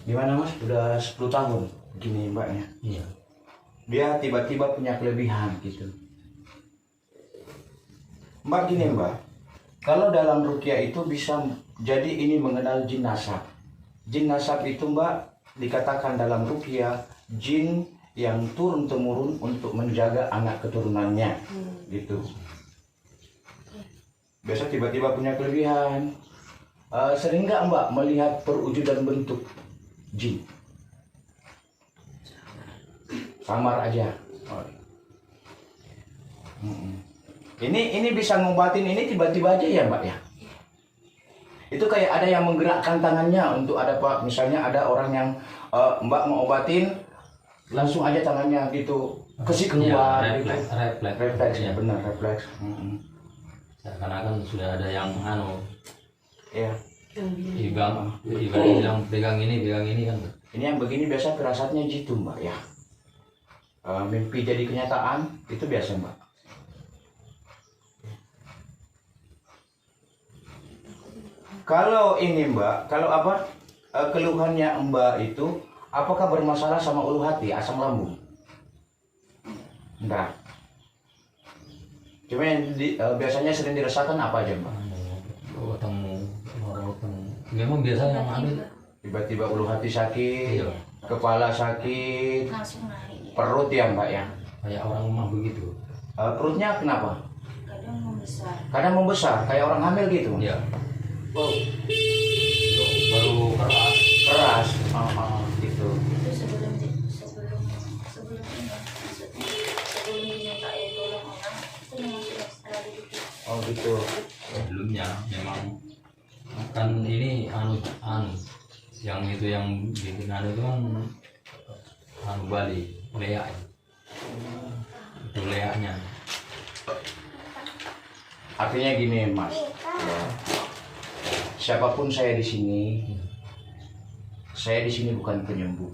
Gimana Mas? Udah 10 tahun gini mbaknya. Iya. Dia tiba-tiba punya kelebihan gitu. Mbak gini mbak, kalau dalam ruqyah itu bisa jadi ini mengenal jin nasab. Jin nasab itu mbak dikatakan dalam ruqyah jin yang turun temurun untuk menjaga anak keturunannya gitu. Biasa tiba-tiba punya kelebihan. Sering nggak mbak melihat perwujudan bentuk jin? Samar aja. Ini bisa ngobatin ini tiba-tiba aja ya mbak ya. Itu kayak ada yang menggerakkan tangannya untuk ada pak, misalnya ada orang yang mbak mau obatin langsung aja tangannya gitu kesik keluar ya, gitu. refleks Ya benar refleks. Karena kan sudah ada yang Ya. Ibang bilang pegang ini kan. Ini yang begini biasa firasatnya gitu mbak ya. Mimpi jadi kenyataan itu biasa mbak. Kalau ini mbak, kalau apa keluhannya mbak itu apakah bermasalah sama ulu hati, asam lambung? Enggak. Cuma yang biasanya sering dirasakan apa aja mbak? Memang biasa yang Tiba-tiba ulu hati sakit, iya. Kepala sakit, Langsung naik. perut ya mbak ya. Kayak orang mah begitu. Perutnya kenapa? Kadang membesar. Kadang membesar, kayak orang hamil gitu. Iya. Wow. Baru keras. Keras, gitu. Itu sebelum ini, maksudnya sebelum dimintain tolong orang, itu memang sudah selalu gitu. Oh gitu. Sebelumnya memang kan ini yang itu yang bikin itu kan Bali Lea itu leaknya. Artinya gini mas, ya. Siapapun saya di sini bukan penyembuh.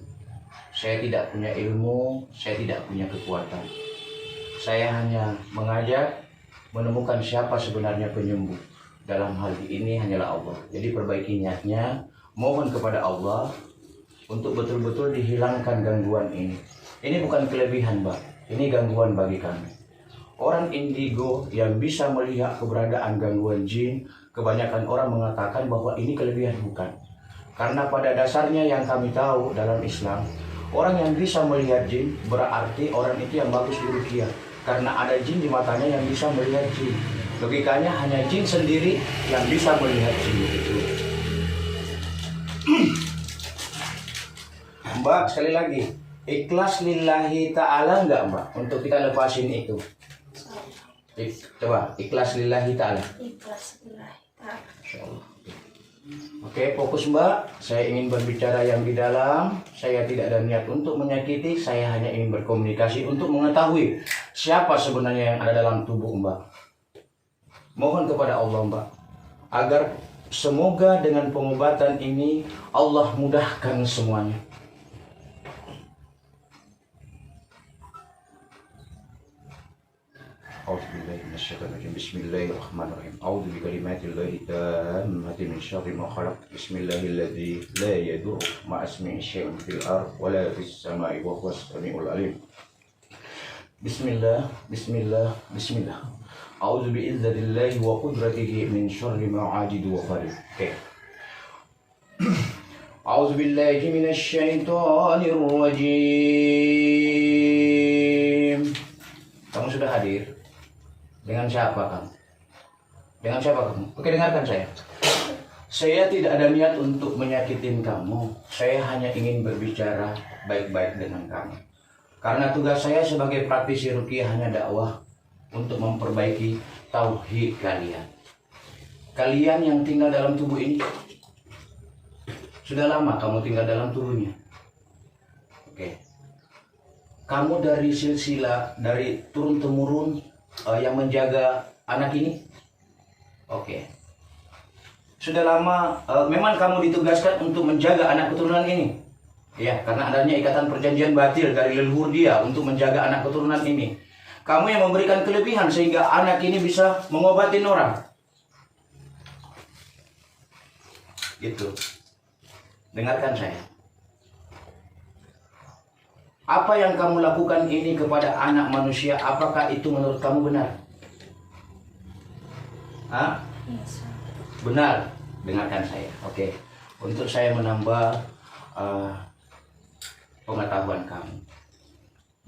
Saya tidak punya ilmu, saya tidak punya kekuatan. Saya hanya mengajak menemukan siapa sebenarnya penyembuh. Dalam hal ini hanyalah Allah. Jadi perbaiki niatnya, mohon kepada Allah untuk betul-betul dihilangkan gangguan ini. Ini bukan kelebihan mbak, ini gangguan bagi kami. Orang indigo yang bisa melihat keberadaan gangguan jin, kebanyakan orang mengatakan bahwa ini kelebihan bukan. Karena pada dasarnya yang kami tahu dalam Islam, orang yang bisa melihat jin berarti orang itu yang bagus di ruqyah. Karena ada jin di matanya yang bisa melihat jin. Logikanya hanya jin sendiri yang bisa melihat jin itu. Mbak sekali lagi, ikhlas lillahi ta'ala enggak mbak untuk kita lepasin itu? Coba ikhlas lillahi ta'ala. Ikhlas lillahi ta'ala. Insyaallah. Oke, fokus mbak. Saya ingin berbicara yang di dalam. Saya tidak ada niat untuk menyakiti. Saya hanya ingin berkomunikasi untuk mengetahui siapa sebenarnya yang ada dalam tubuh mbak. Mohon kepada Allah mbak, agar semoga dengan pengobatan ini Allah mudahkan semuanya. Bismillahirrahmanirrahim. A'udzu bikalimatillahi tammati min syarri ma khalaq. Bismillahilladzi la yadurru ma'a ismihi syai'un fil ardh wa la fis sama'i wa huwas samiul alim. Bismillah, bismillah, bismillah. A'udzu bi'izzatillahi wa qudratihi min syarri ma ajidu wa farid. Oke. A'udzu billahi minasy syaithanir rajim. Kamu sudah hadir? Dengan siapa kamu? Dengan siapa kamu? Oke, dengarkan saya. Saya tidak ada niat untuk menyakitin kamu. Saya hanya ingin berbicara baik-baik dengan kamu. Karena tugas saya sebagai praktisi ruqyah hanya dakwah untuk memperbaiki tauhid kalian. Kalian yang tinggal dalam tubuh ini, sudah lama kamu tinggal dalam tubuhnya. Oke. Kamu dari silsilah, dari turun-temurun yang menjaga anak ini. Oke. Sudah lama memang kamu ditugaskan untuk menjaga anak keturunan ini. Ya, karena adanya ikatan perjanjian batil dari leluhur dia untuk menjaga anak keturunan ini. Kamu yang memberikan kelebihan sehingga anak ini bisa mengobatin orang. Gitu. Dengarkan saya. Apa yang kamu lakukan ini kepada anak manusia, apakah itu menurut kamu benar? Hah? Yes. Benar. Dengarkan saya. Oke. Untuk saya menambah pengetahuan kamu.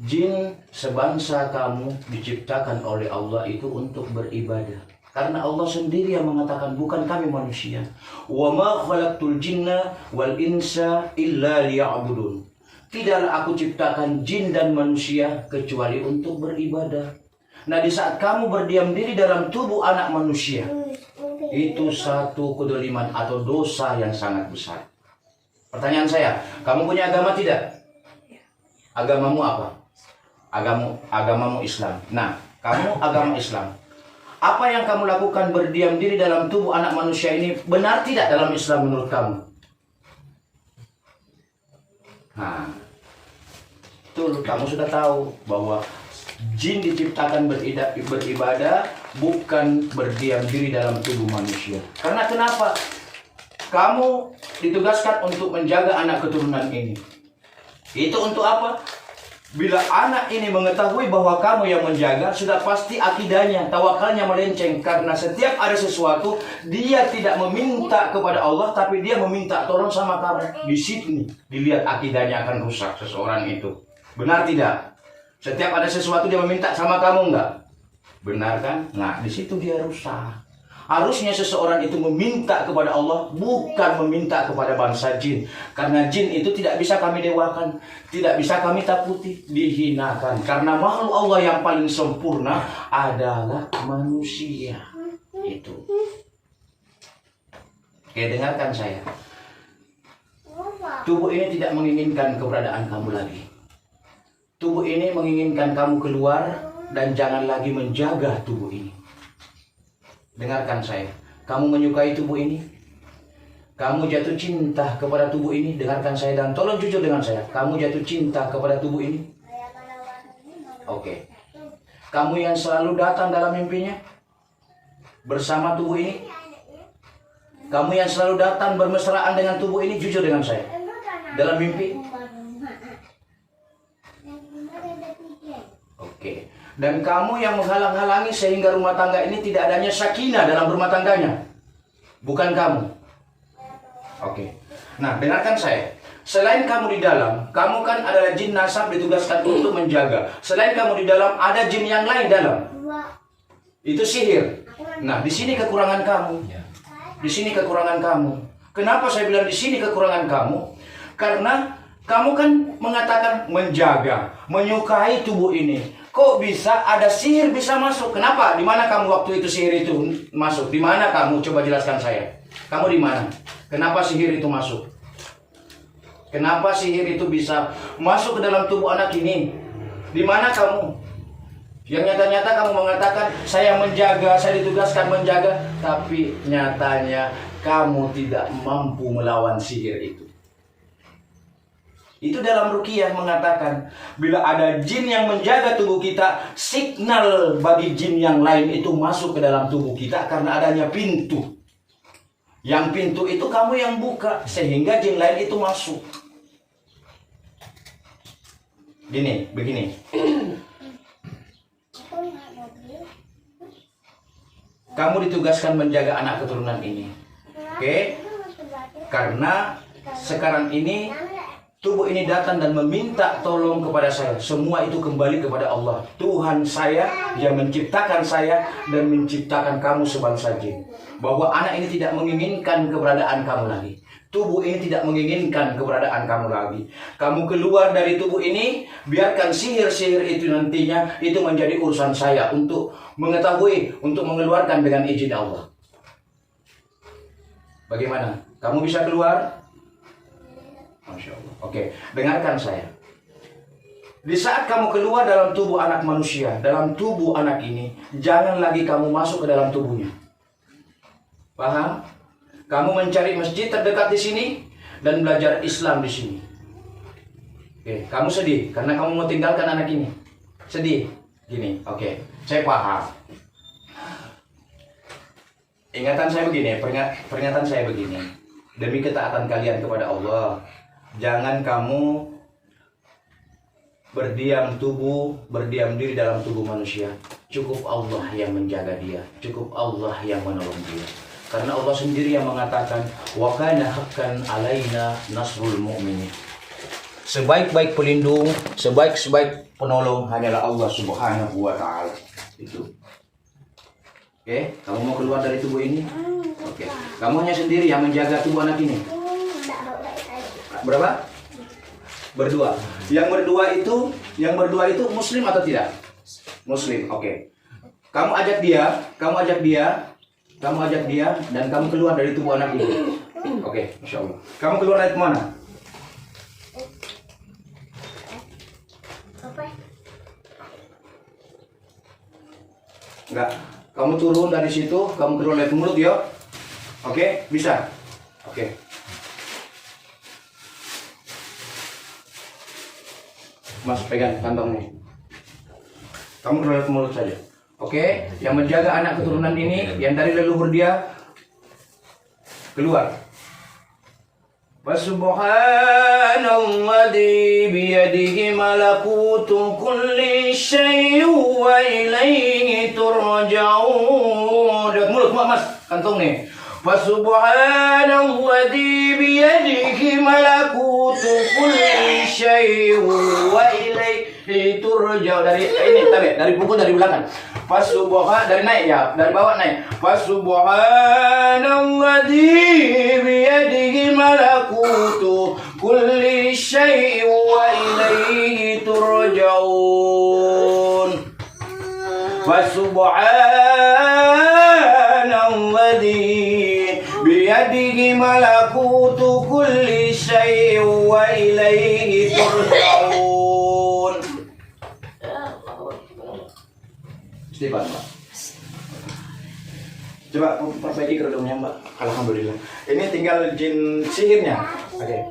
Jin sebangsa kamu diciptakan oleh Allah itu untuk beribadah. Karena Allah sendiri yang mengatakan, bukan kami manusia. Wa ma khalaqtul jinna wal insa illa liya'budun. Tidaklah aku ciptakan jin dan manusia kecuali untuk beribadah. Nah, di saat kamu berdiam diri dalam tubuh anak manusia, itu satu kedoliman atau dosa yang sangat besar. Pertanyaan saya, kamu punya agama tidak? Agamamu apa? Agamamu Islam. Nah, kamu agama Islam. Apa yang kamu lakukan berdiam diri dalam tubuh anak manusia ini benar tidak dalam Islam menurut kamu? Nah, betul, kamu sudah tahu bahwa jin diciptakan beribadah, bukan berdiam diri dalam tubuh manusia. Karena kenapa? Kamu ditugaskan untuk menjaga anak keturunan ini. Itu untuk apa? Bila anak ini mengetahui bahwa kamu yang menjaga, sudah pasti akidahnya, tawakalnya melenceng. Karena setiap ada sesuatu, dia tidak meminta kepada Allah, tapi dia meminta tolong sama kamu. Di sini dilihat akidahnya akan rusak seseorang itu. Benar tidak? Setiap ada sesuatu dia meminta sama kamu enggak? Benar kan? Nah, di situ dia rusak. Harusnya seseorang itu meminta kepada Allah, bukan meminta kepada bangsa jin. Karena jin itu tidak bisa kami dewakan, tidak bisa kami takuti, dihinakan. Karena makhluk Allah yang paling sempurna adalah manusia. Itu. Oke, dengarkan saya. Tubuh ini tidak menginginkan keberadaan kamu lagi. Tubuh ini menginginkan kamu keluar dan jangan lagi menjaga tubuh ini. Dengarkan saya. Kamu menyukai tubuh ini? Kamu jatuh cinta kepada tubuh ini? Dengarkan saya dan tolong jujur dengan saya. Kamu jatuh cinta kepada tubuh ini? Oke. Kamu yang selalu datang dalam mimpinya bersama tubuh ini? Kamu yang selalu datang bermesraan dengan tubuh ini? Jujur dengan saya. Dalam mimpi? Oke. Dan kamu yang menghalang-halangi sehingga rumah tangga ini tidak adanya sakinah dalam rumah tangganya. Bukan kamu. Oke. Nah, dengarkan saya. Selain kamu di dalam, kamu kan adalah jin nasab ditugaskan untuk menjaga. Selain kamu di dalam, ada jin yang lain dalam. Itu sihir. Nah, di sini kekurangan kamu. Di sini kekurangan kamu. Kenapa saya bilang di sini kekurangan kamu? Karena kamu kan mengatakan menjaga, menyukai tubuh ini. Kok bisa ada sihir bisa masuk? Kenapa? Di mana kamu waktu itu sihir itu masuk? Di mana kamu? Coba jelaskan saya. Kamu di mana? Kenapa sihir itu masuk? Kenapa sihir itu bisa masuk ke dalam tubuh anak ini? Di mana kamu? Yang nyata-nyata kamu mengatakan saya menjaga, saya ditugaskan menjaga, tapi nyatanya kamu tidak mampu melawan sihir itu. Itu dalam ruqyah mengatakan, bila ada jin yang menjaga tubuh kita, signal bagi jin yang lain itu masuk ke dalam tubuh kita karena adanya pintu. Yang pintu itu kamu yang buka, sehingga jin lain itu masuk. Begini. Kamu ditugaskan menjaga anak keturunan ini. Oke? Karena sekarang ini tubuh ini datang dan meminta tolong kepada saya. Semua itu kembali kepada Allah. Tuhan saya yang menciptakan saya dan menciptakan kamu sebangsa jin. Bahwa anak ini tidak menginginkan keberadaan kamu lagi. Tubuh ini tidak menginginkan keberadaan kamu lagi. Kamu keluar dari tubuh ini, biarkan sihir-sihir itu nantinya itu menjadi urusan saya untuk mengetahui, untuk mengeluarkan dengan izin Allah. Bagaimana? Kamu bisa keluar? Masya Allah. Oke, dengarkan saya. Di saat kamu keluar dalam tubuh anak manusia, dalam tubuh anak ini, jangan lagi kamu masuk ke dalam tubuhnya. Paham? Kamu mencari masjid terdekat di sini dan belajar Islam di sini. Oke, kamu sedih karena kamu mau tinggalkan anak ini. Sedih. Gini, oke, saya paham. Ingatan saya begini, peringatan saya begini. Demi ketaatan kalian kepada Allah, jangan kamu berdiam diri dalam tubuh manusia. Cukup Allah yang menjaga dia, cukup Allah yang menolong dia. Karena Allah sendiri yang mengatakan, wa kana haqqan alaina nasrul mu'minin. Sebaik-baik pelindung, sebaik-baik penolong hanyalah Allah Subhanahu wa taala. Itu. Oke, kamu mau keluar dari tubuh ini? Oke. Kamu hanya sendiri yang menjaga tubuh anak ini. Berapa? Berdua. Yang berdua itu muslim atau tidak? Muslim. Oke. Kamu ajak dia dan kamu keluar dari tubuh anak ini. Oke, Masya Allah. Kamu keluar dari mana? Enggak. Kamu turun dari situ, kamu keluar dari mulut ya. Oke, bisa. Oke. Mas pegang kantong nih. Kamu keluar dari mulut saja. Oke, yang menjaga anak keturunan ini yang dari leluhur dia keluar. Subhanalladzi biyadihi malakutu kulli syai'in wa ilaihi turja'un. Dari mulut Mas, kantong nih. Subhanalladzi biyadihi malakutu kulli syai'in wa ilaihi turja'un. Dari ini dari pukul dari belakang. Dari naik ya, dari bawah naik. Subhanalladzi biyadihi malakutu kulli syai'in wa ilaihi turja'un. Subhanalladzi biyadihi malakutu kulli syai'in wa ilaihi turja'un. Istighfar, Mbak. Coba perbaiki kerudungnya, Mbak. Alhamdulillah. Ini tinggal jin sihirnya. Oke.